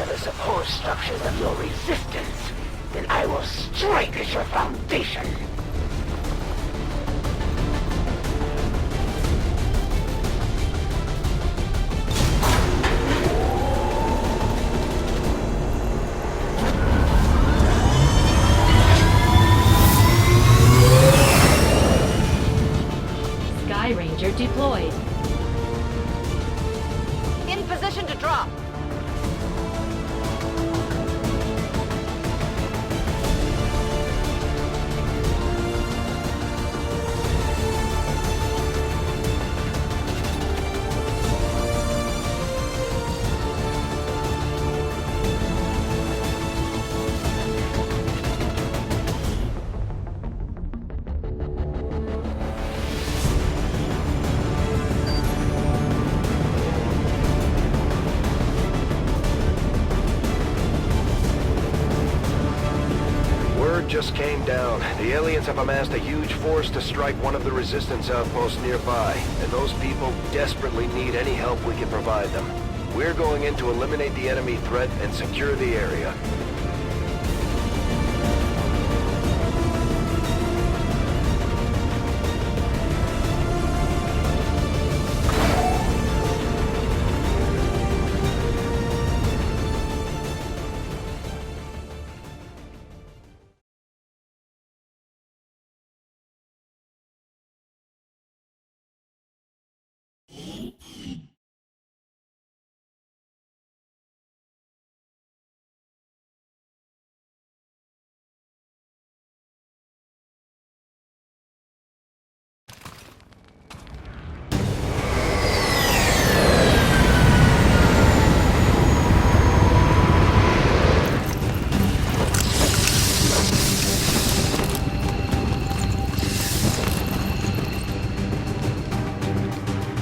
the support structures of your resistance, then I will strike at your foundation. Sky Ranger deployed. In position to drop. Just came down. The aliens have amassed a huge force to strike one of the resistance outposts nearby, and those people desperately need any help we can provide them. We're going in to eliminate the enemy threat and secure the area.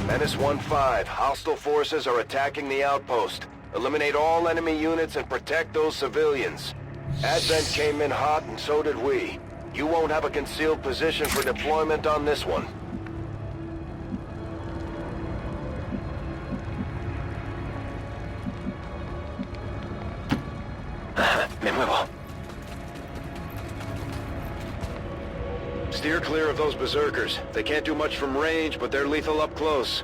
Menace 1-5, hostile forces are attacking the outpost. Eliminate all enemy units and protect those civilians. Advent came in hot and so did we. You won't have a concealed position for deployment on this one. Me muevo. Steer clear of those berserkers. They can't do much from range, but they're lethal up close.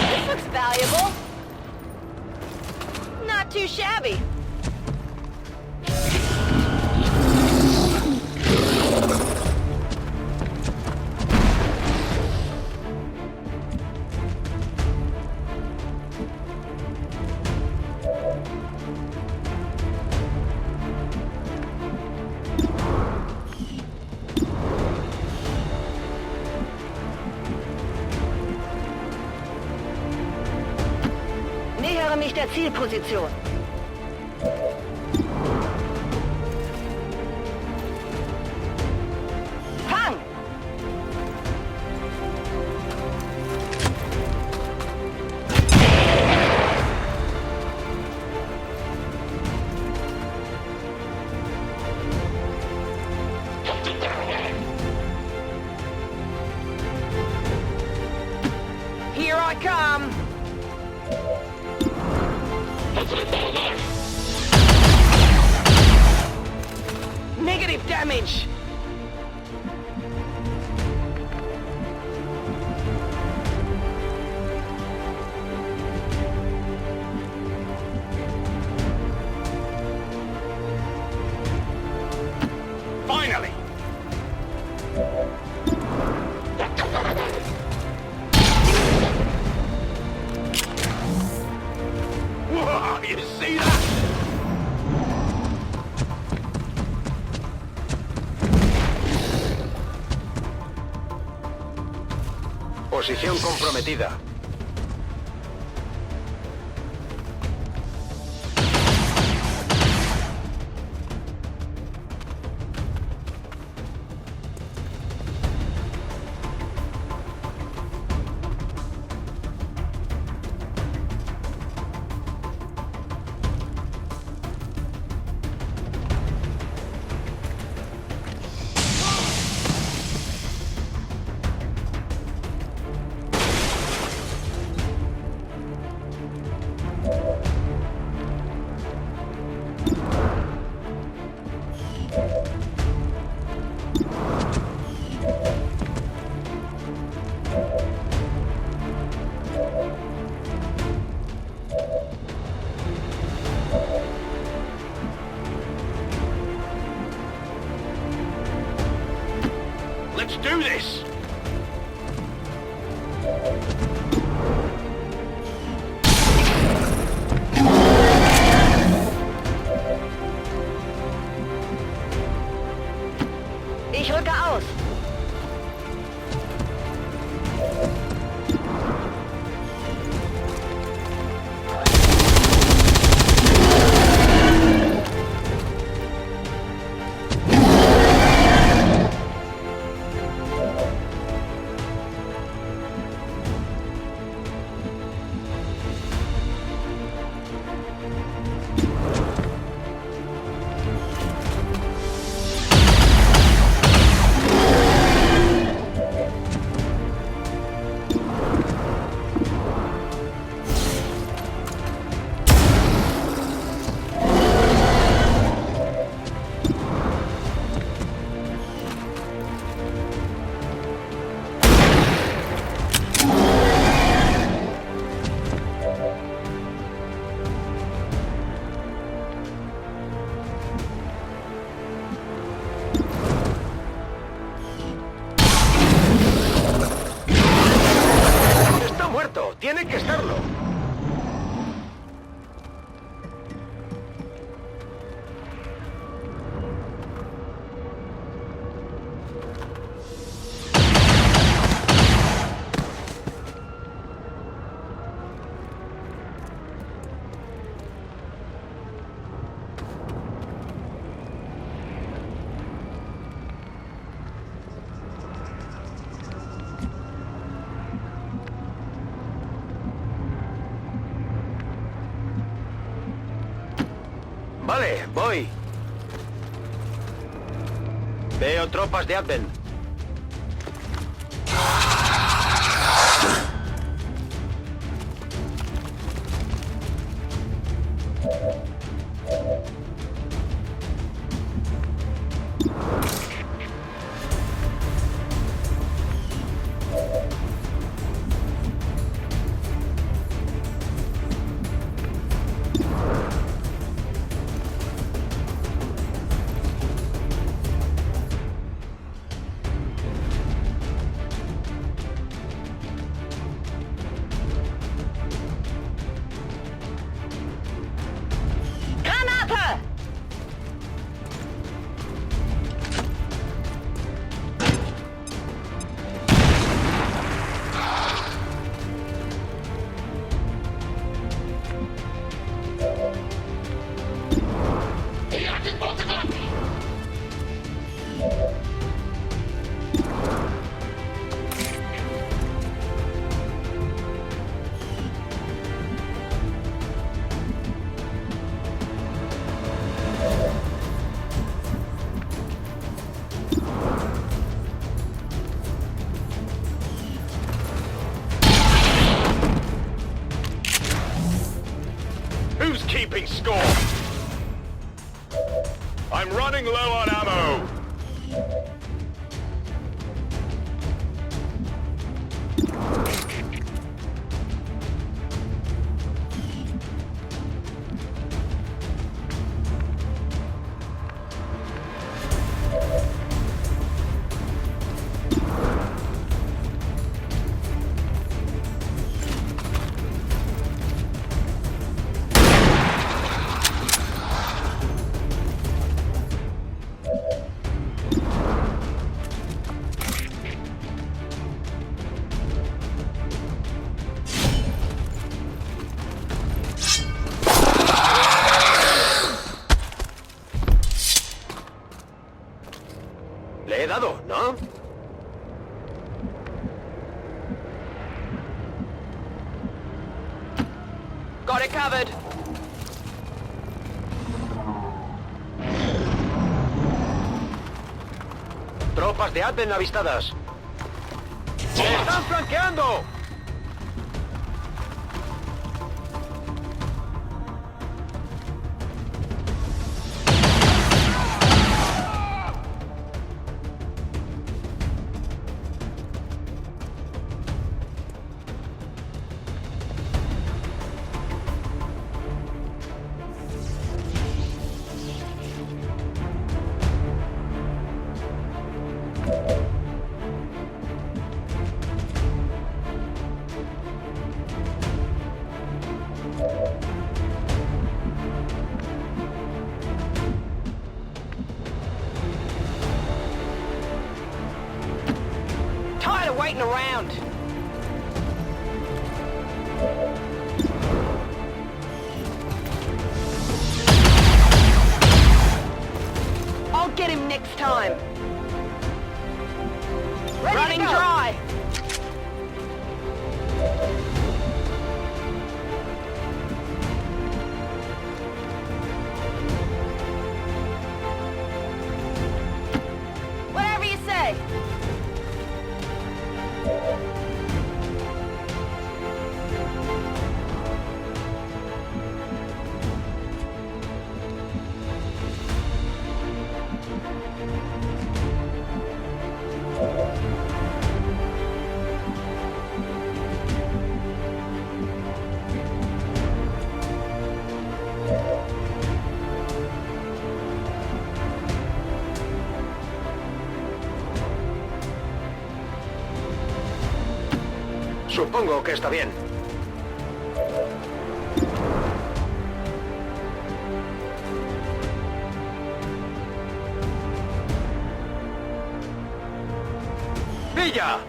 This looks valuable. Not too shabby. Nähere mich der Zielposition. Fang! Here I come! Negative damage! Finally! Whoa, you see that? Posición comprometida. Let's do this! Ich rücke aus. ¡Está muerto! ¡Tiene que estarlo! Vale, voy. Veo tropas de Advent. Granate! Who's keeping score? I'm running low on ammo. Le he dado, ¿no? Got it covered. Tropas de Advent avistadas. ¡Me están flanqueando! waiting around. I'll get him next time. Running dry. Whatever you say. Supongo que está bien. ¡Pilla!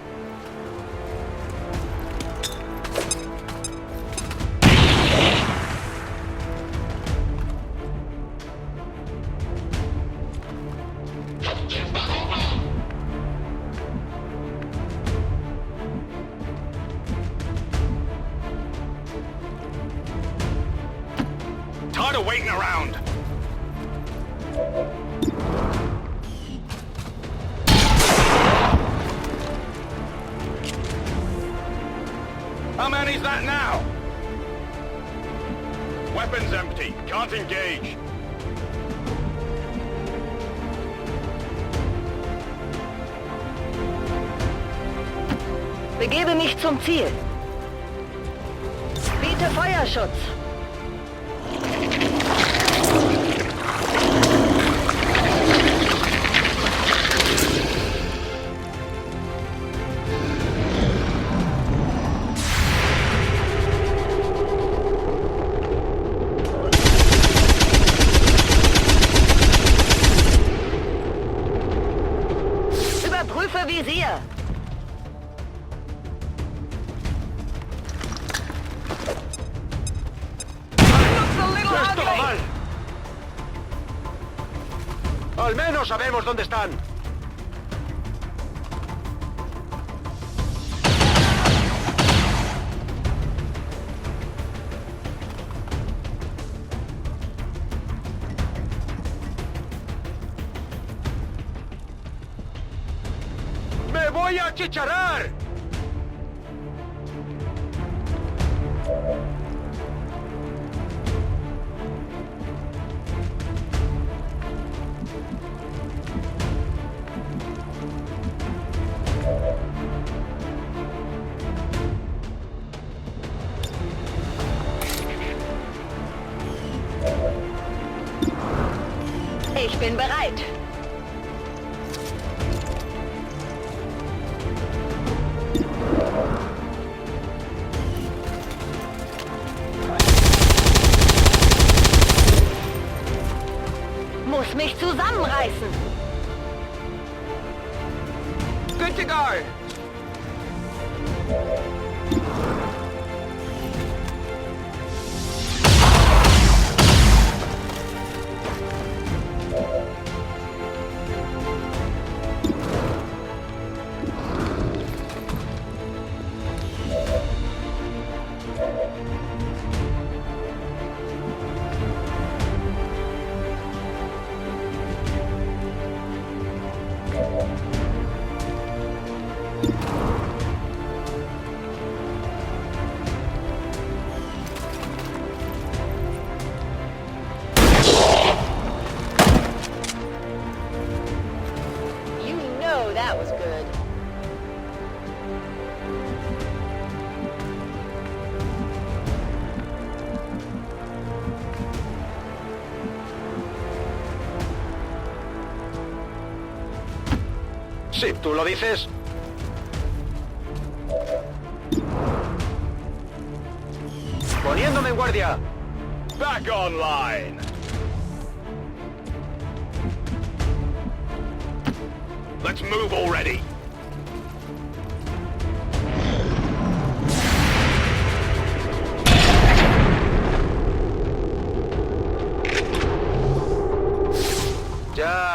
Tired of waiting around. How many's that now? Weapons empty. Can't engage. Begebe mich zum Ziel. Biete Feuerschutz. Überprüfe Visier. ¡Esto va mal! Al menos sabemos dónde están. ¡Me voy a achicharrar! Ich bin bereit. Muss mich zusammenreißen. Good to go! You know that was good. Si tú lo dices. Poniéndome en guardia. Back online. Let's move already.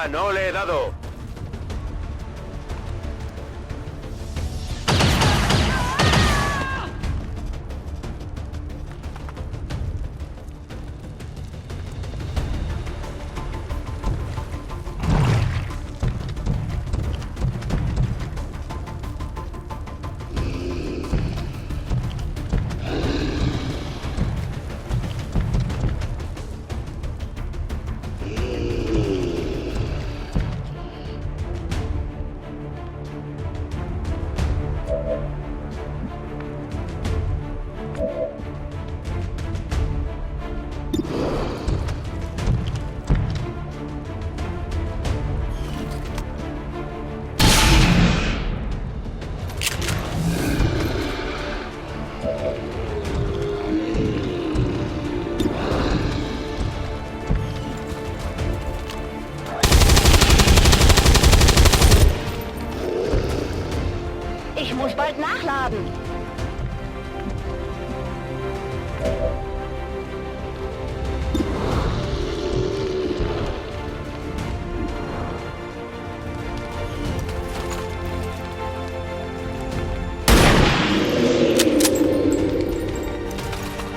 Ya no le he dado. Ich muss bald nachladen.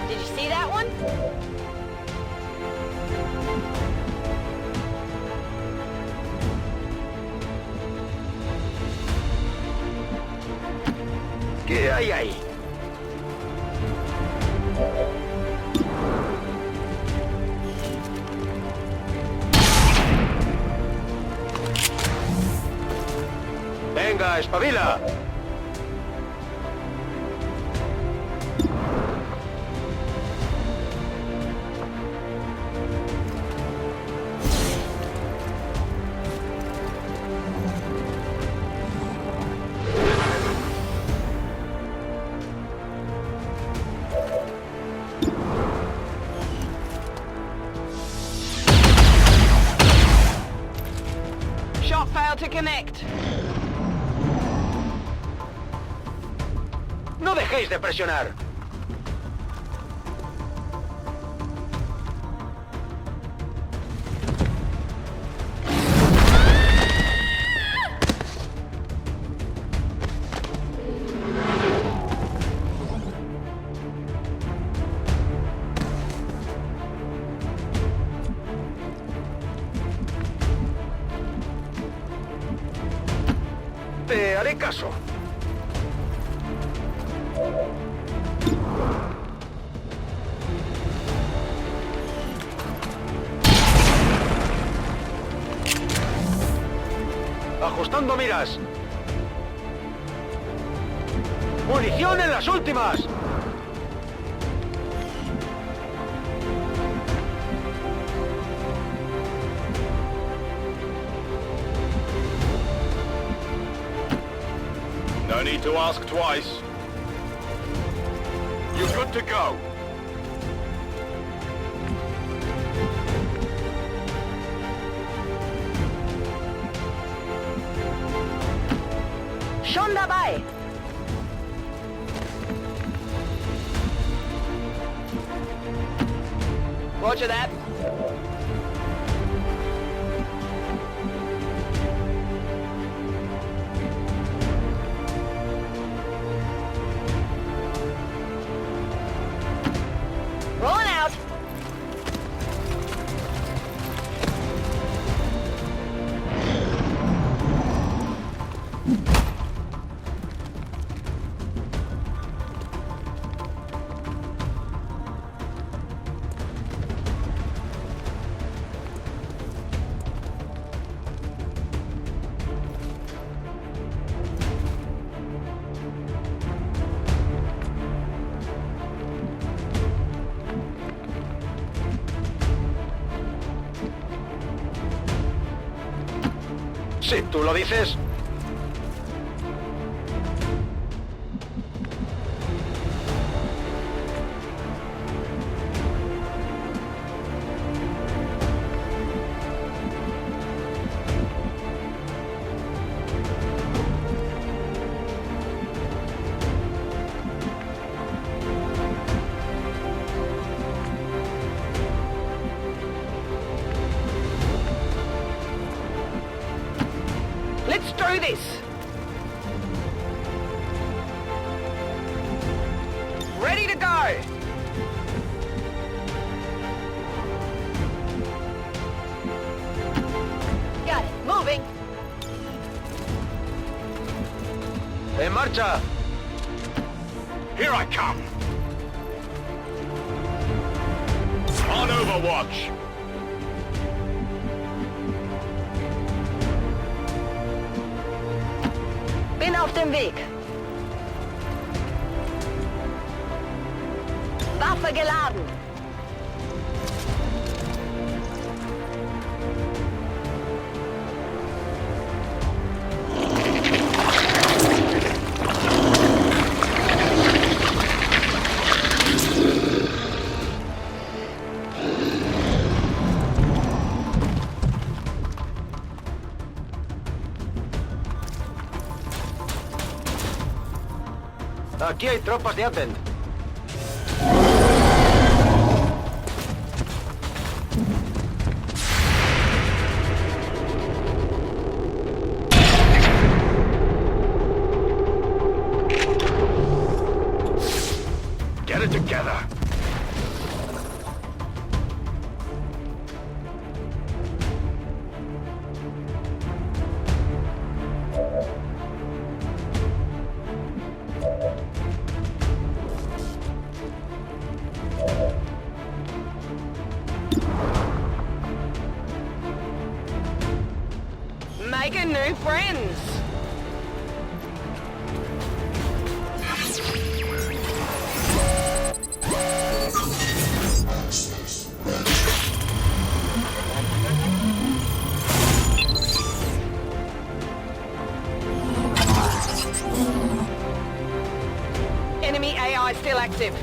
Did you see that one? ¿Qué hay ahí? Venga, espabila. Shot failed to connect. No dejéis de presionar. Te haré caso. Ajustando miras. ¡Munición en las últimas! No need to ask twice. You're good to go. Schon dabei. Roger that. Rolling out. Si tú lo dices. do this. Ready to go. Got it. Moving. En marcha! Here I come! On Overwatch! Bin auf dem Weg. Waffe geladen. Aquí hay tropas de Advent. Get it together. Making new friends. Enemy AI still active.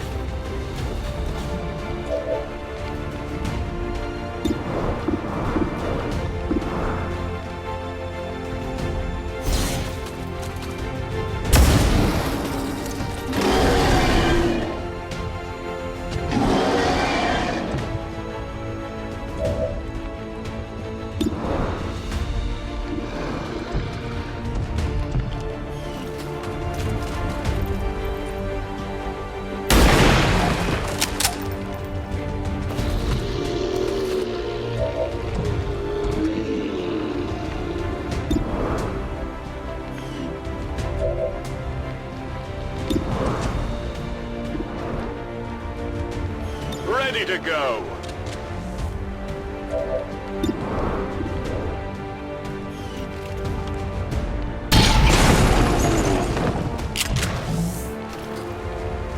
Ready to go.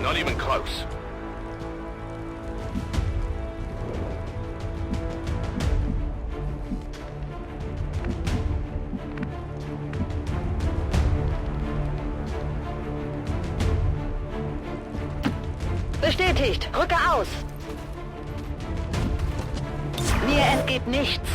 Not even close. Bestätigt. Rücke aus. Mir entgeht nichts.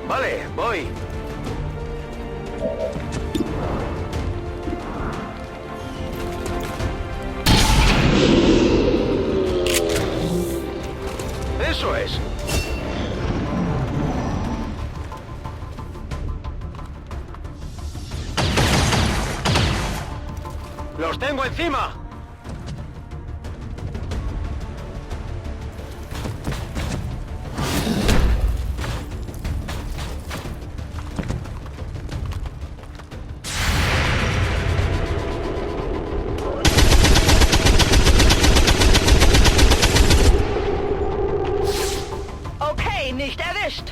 Vale, voy. Eso es. ¡Los tengo encima! Okay, nicht erwischt.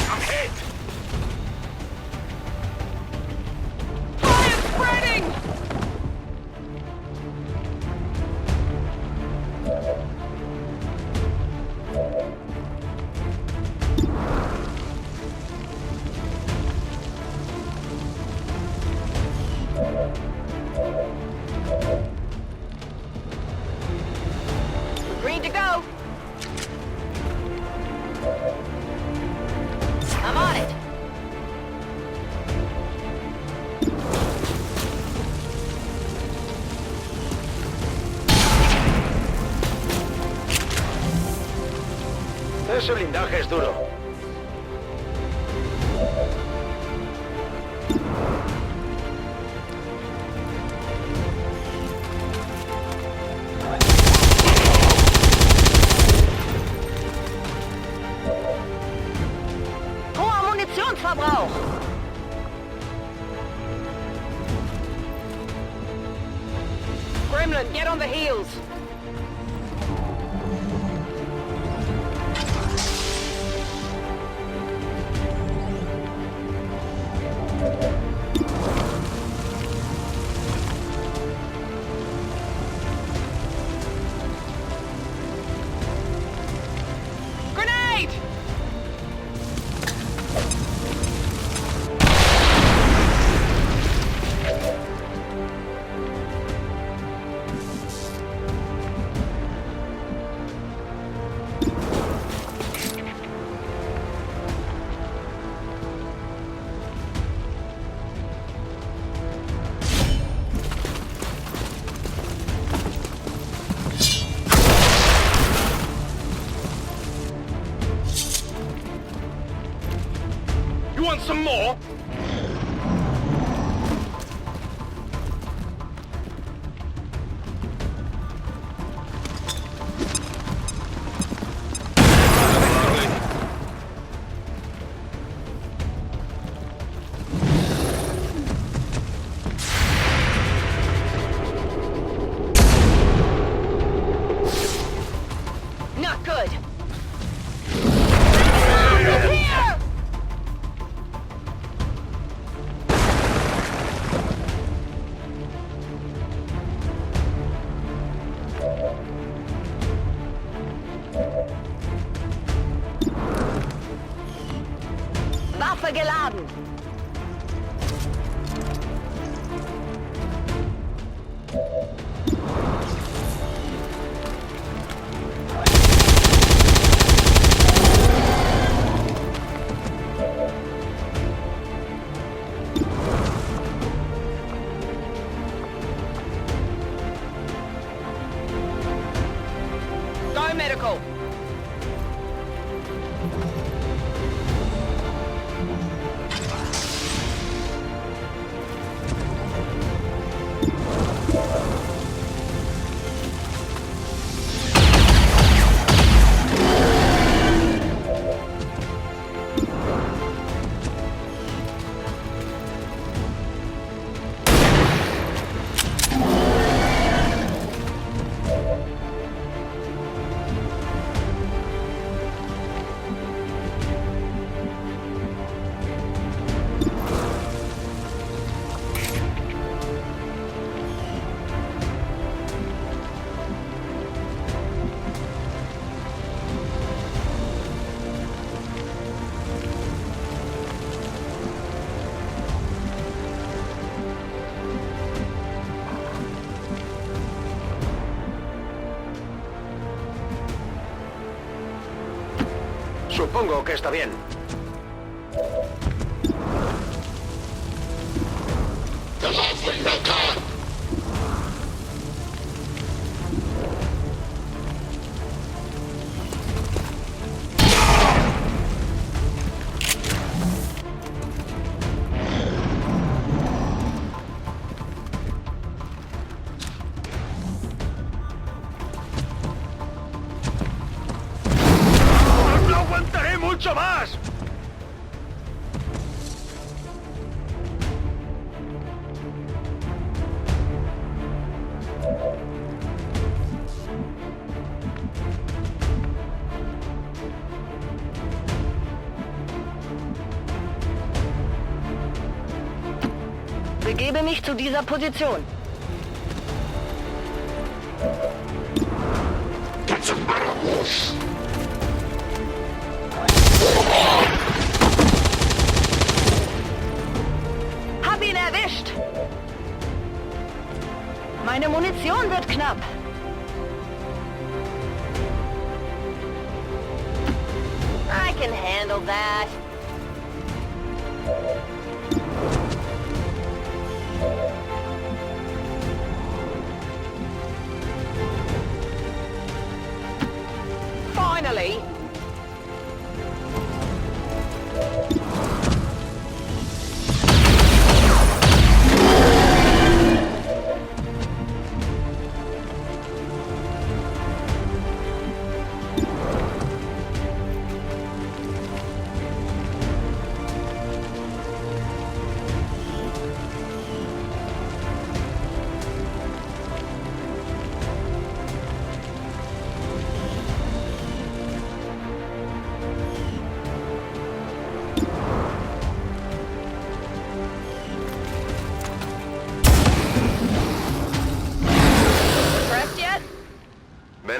I'm hit! Fire spreading! Ese blindaje es duro. Hoher Munitionsverbrauch. Gremlin, get on the heels. Grenade! You want some more? Not good. Here! Waffe geladen. Go medical. Supongo que está bien. ¡No aguantaré mucho más! Begebe mich zu dieser Position. Hab ihn erwischt! Meine Munition wird knapp. I can handle that. Finally!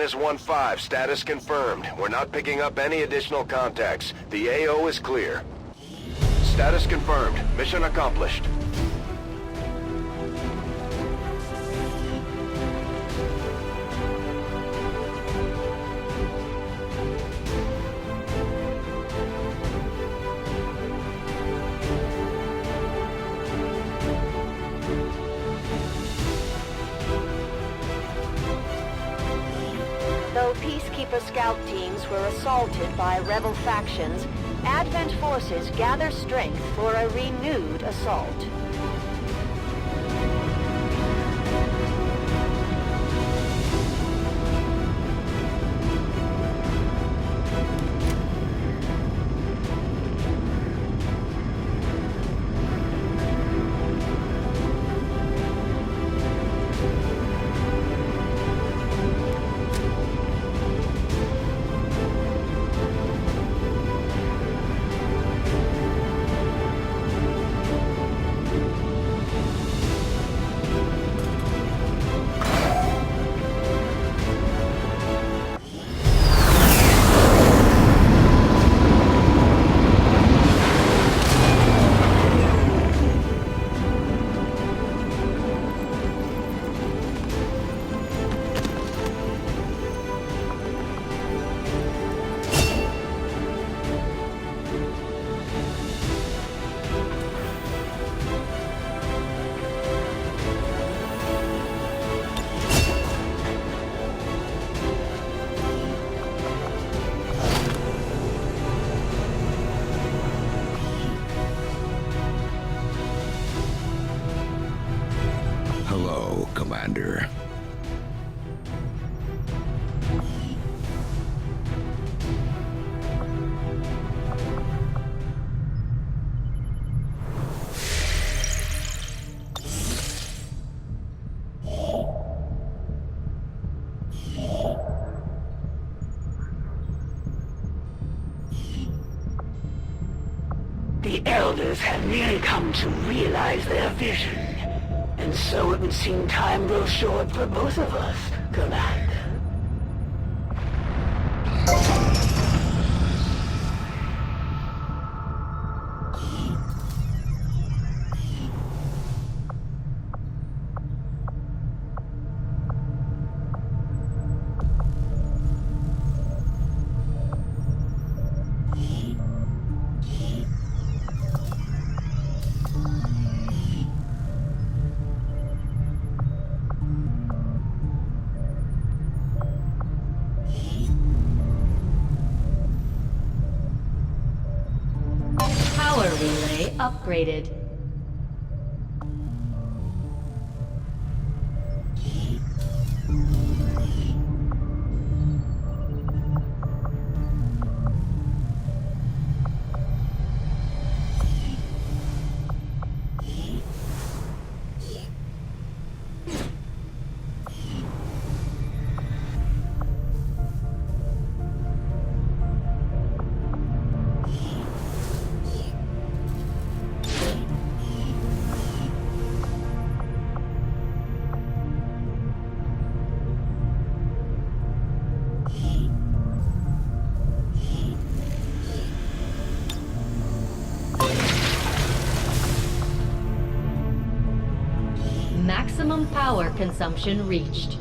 Atlantis 1-5, status confirmed. We're not picking up any additional contacts. The AO is clear. Status confirmed. Mission accomplished. Though Peacekeeper scout teams were assaulted by rebel factions, Advent forces gather strength for a renewed assault. Hello, Commander. The Elders have nearly come to realize their vision. And so it would seem time grows short for both of us, Commander. Power relay upgraded. Maximum power consumption reached.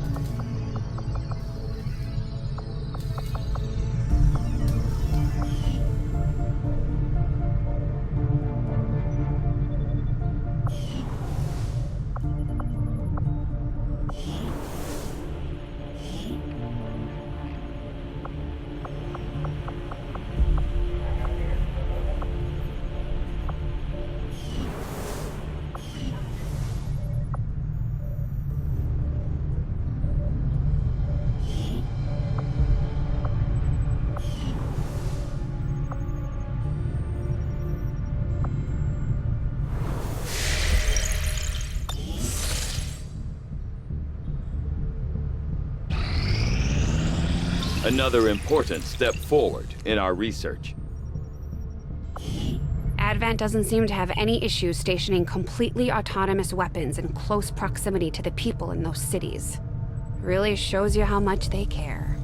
Another important step forward in our research. Advent doesn't seem to have any issues stationing completely autonomous weapons in close proximity to the people in those cities. Really shows you how much they care.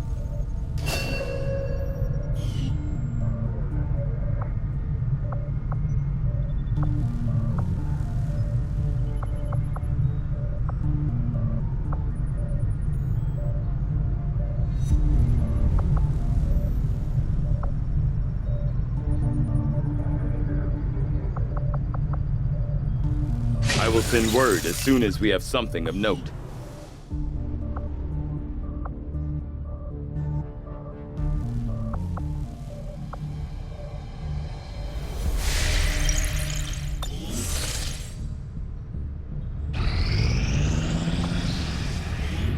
I will send word as soon as we have something of note.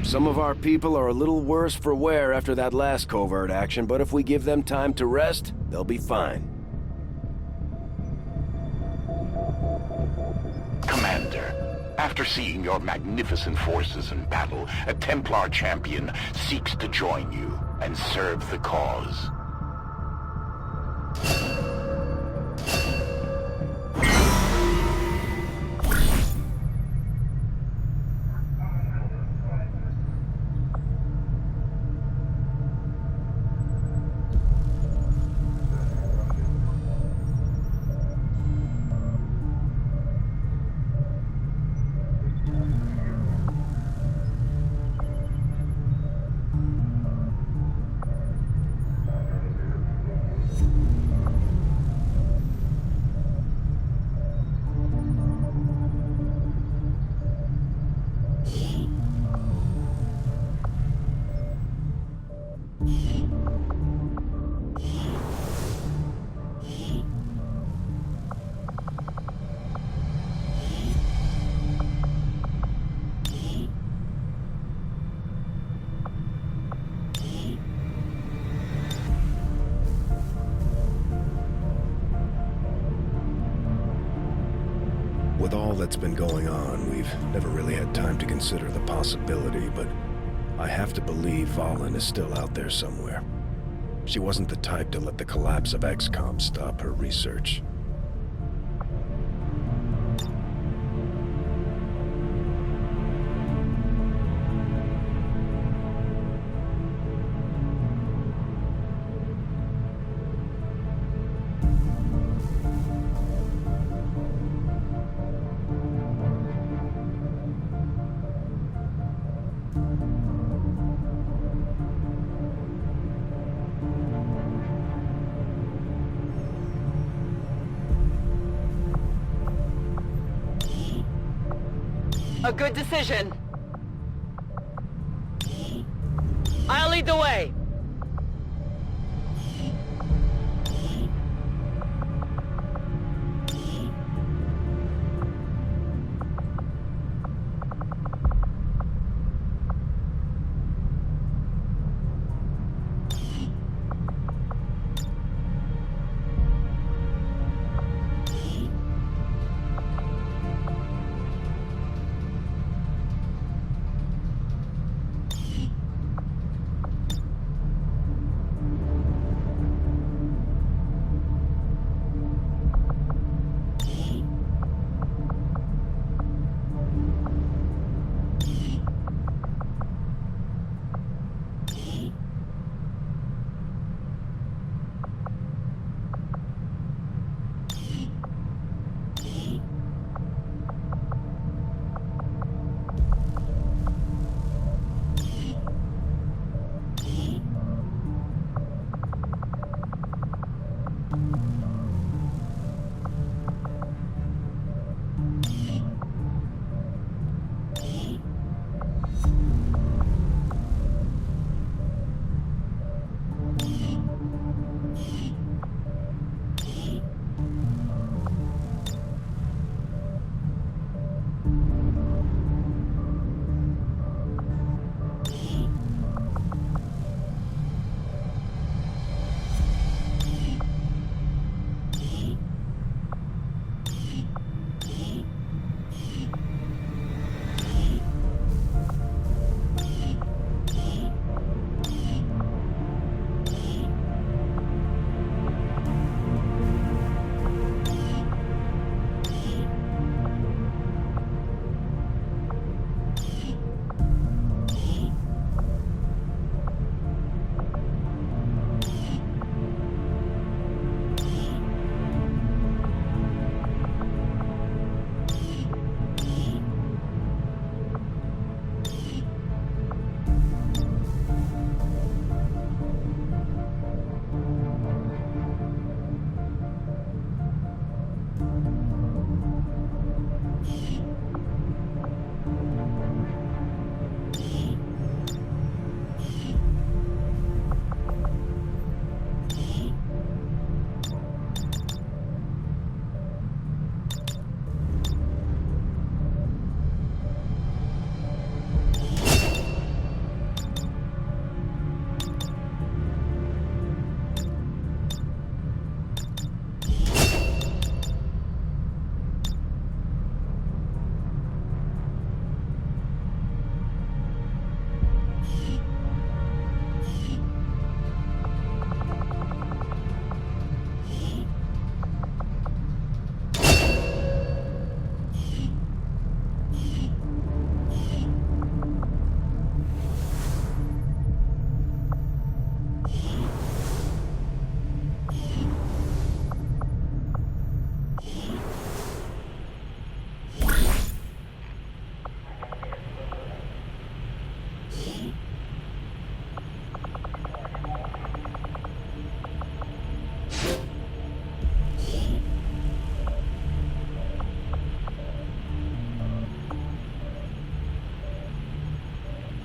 Some of our people are a little worse for wear after that last covert action, but if we give them time to rest, they'll be fine. Commander, after seeing your magnificent forces in battle, a Templar champion seeks to join you and serve the cause. With all that's been going on, we've never really had time to consider the possibility, but I have to believe Vahlen is still out there somewhere. She wasn't the type to let the collapse of XCOM stop her research. A good decision. I'll lead the way.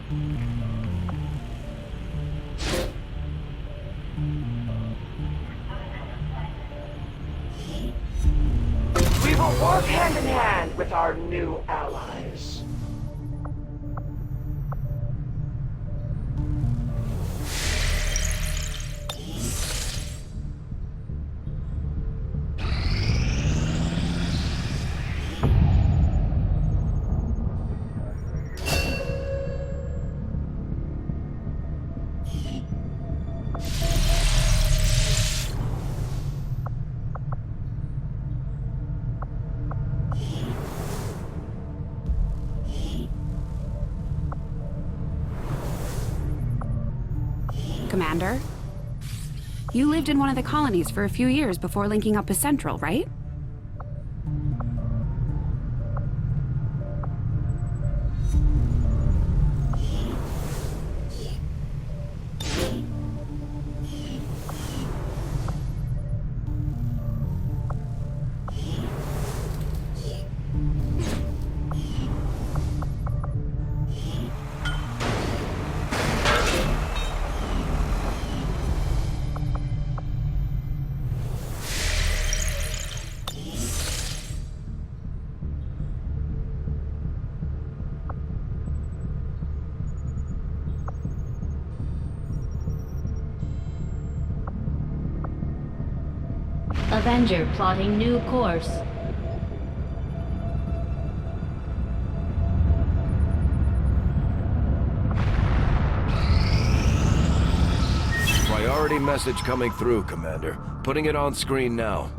We will work hand in hand with our new allies. Commander? You lived in one of the colonies for a few years before linking up with Central, right? Avenger plotting new course. Priority message coming through, Commander. Putting it on screen now.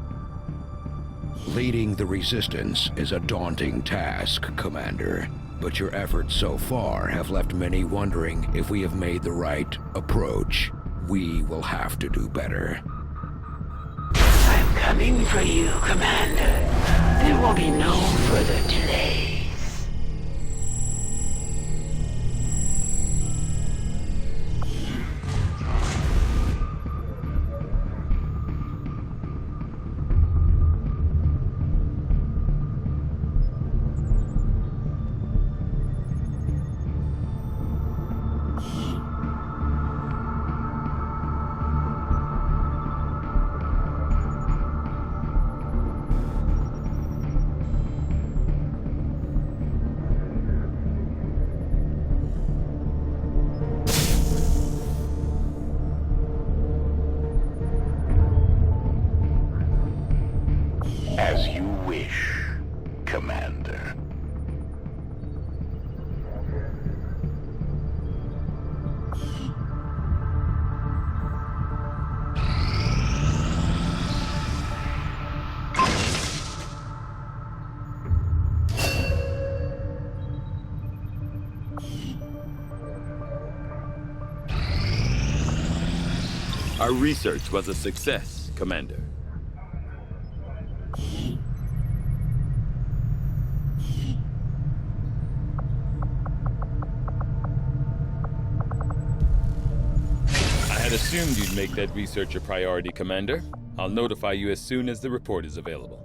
Leading the Resistance is a daunting task, Commander. But your efforts so far have left many wondering if we have made the right approach. We will have to do better. I'm coming for you, Commander. There will be no further delays. As you wish, Commander. Our research was a success, Commander. I had assumed you'd make that research a priority, Commander. I'll notify you as soon as the report is available.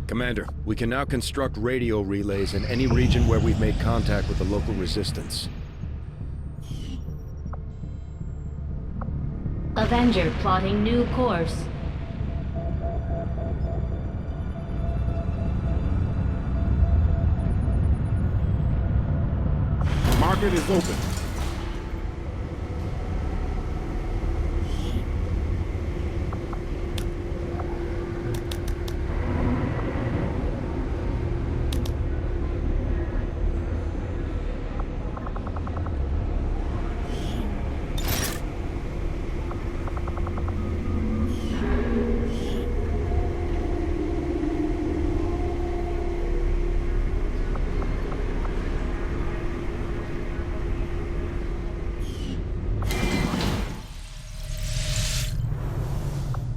Commander, we can now construct radio relays in any region where we've made contact with the local resistance. Avenger plotting new course. Market is open.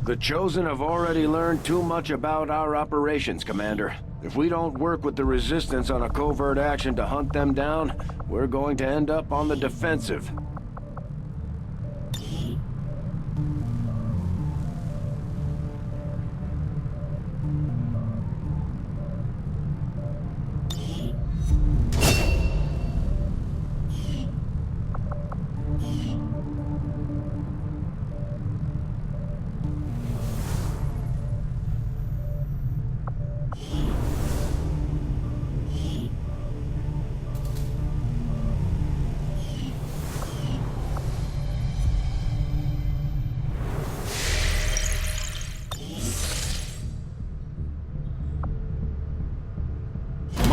The Chosen have already learned too much about our operations, Commander. If we don't work with the Resistance on a covert action to hunt them down, we're going to end up on the defensive.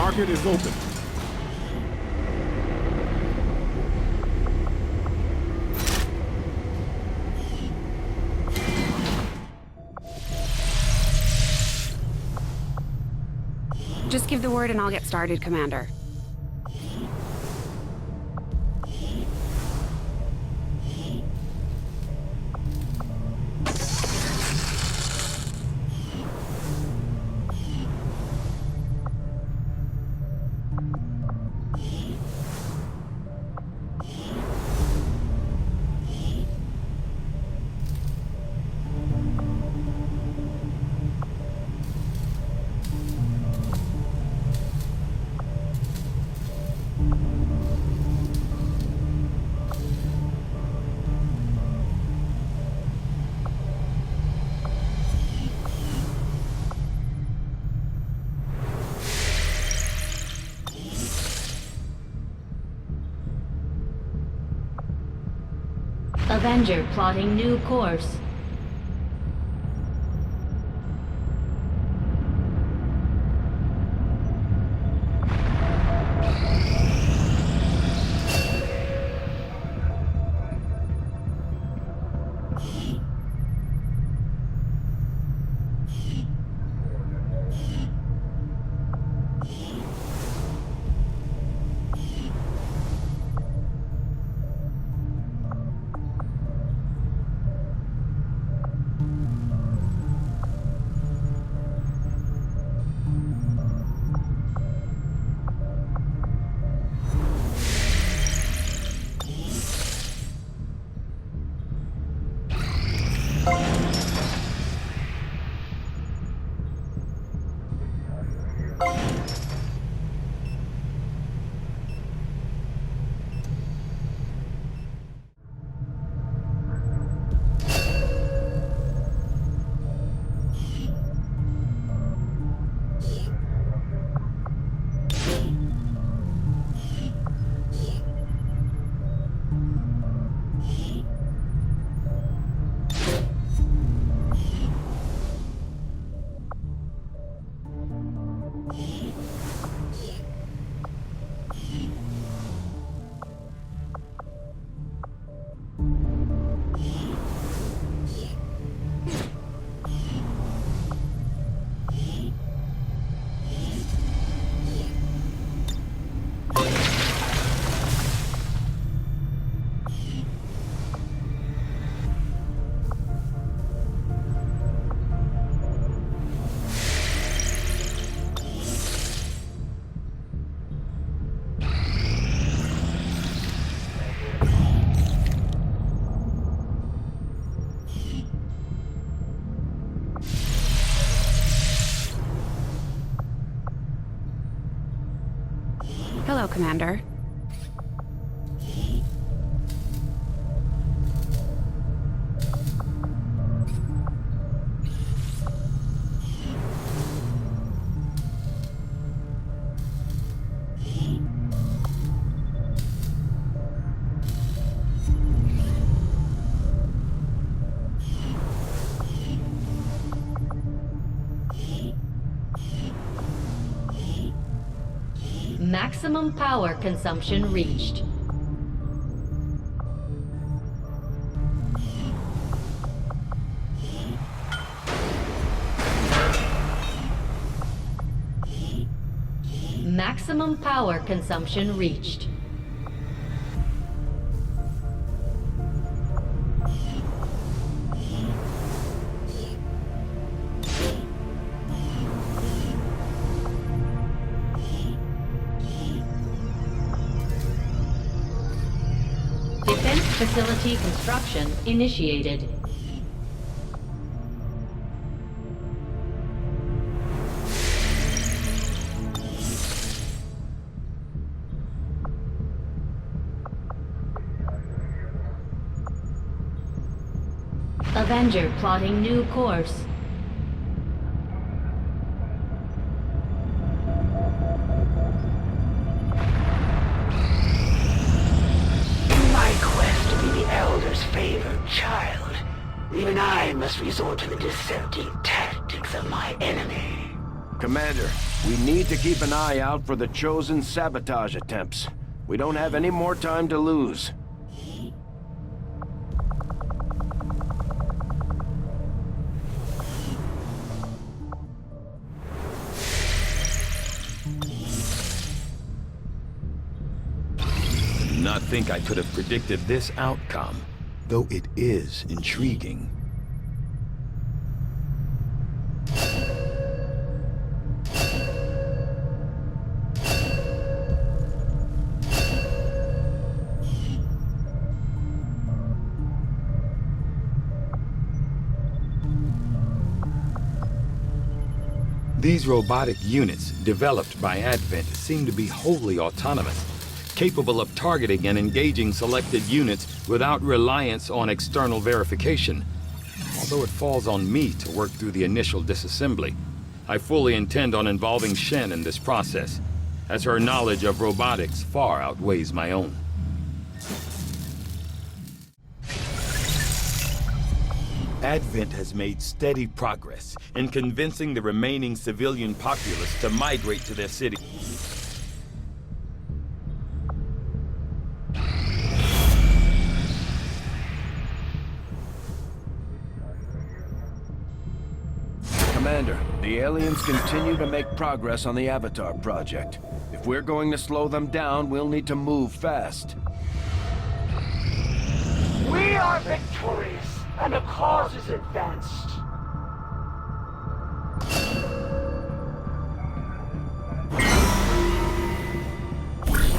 Target is open. Just give the word and I'll get started, Commander. Avenger plotting new course. Hello, Commander. Maximum power consumption reached. Maximum power consumption reached. Defense facility construction initiated. Avenger plotting new course. Favored child, even I must resort to the deceptive tactics of my enemy. Commander, we need to keep an eye out for the Chosen sabotage attempts. We don't have any more time to lose. Not think I could have predicted this outcome, though it is intriguing. These robotic units, developed by Advent, seem to be wholly autonomous, capable of targeting and engaging selected units without reliance on external verification. Although it falls on me to work through the initial disassembly, I fully intend on involving Shen in this process, as her knowledge of robotics far outweighs my own. Advent has made steady progress in convincing the remaining civilian populace to migrate to their city. Commander, the aliens continue to make progress on the Avatar project. If we're going to slow them down, we'll need to move fast. We are victorious, and the cause is advanced.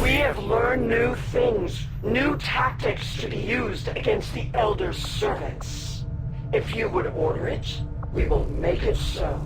We have learned new things, new tactics to be used against the Elder's servants. If you would order it, we will make it so.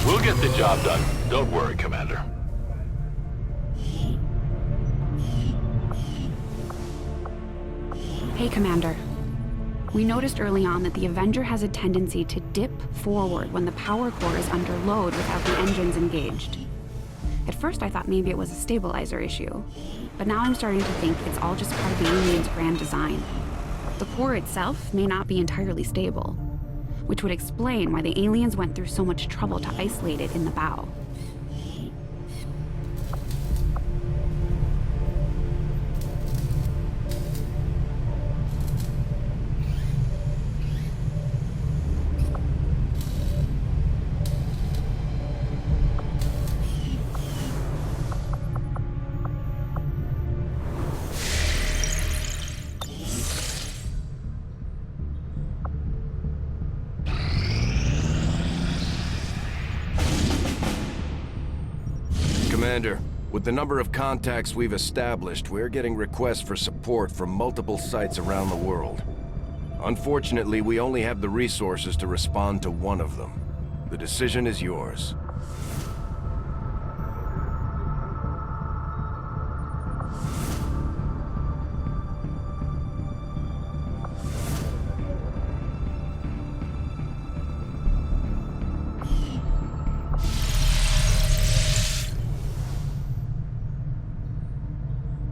We'll get the job done. Don't worry, Commander. Hey, Commander. We noticed early on that the Avenger has a tendency to dip forward when the power core is under load without the engines engaged. At first I thought maybe it was a stabilizer issue, but now I'm starting to think it's all just part of the alien's grand design. The core itself may not be entirely stable, which would explain why the aliens went through so much trouble to isolate it in the bow. Commander, with the number of contacts we've established, we're getting requests for support from multiple sites around the world. Unfortunately, we only have the resources to respond to one of them. The decision is yours.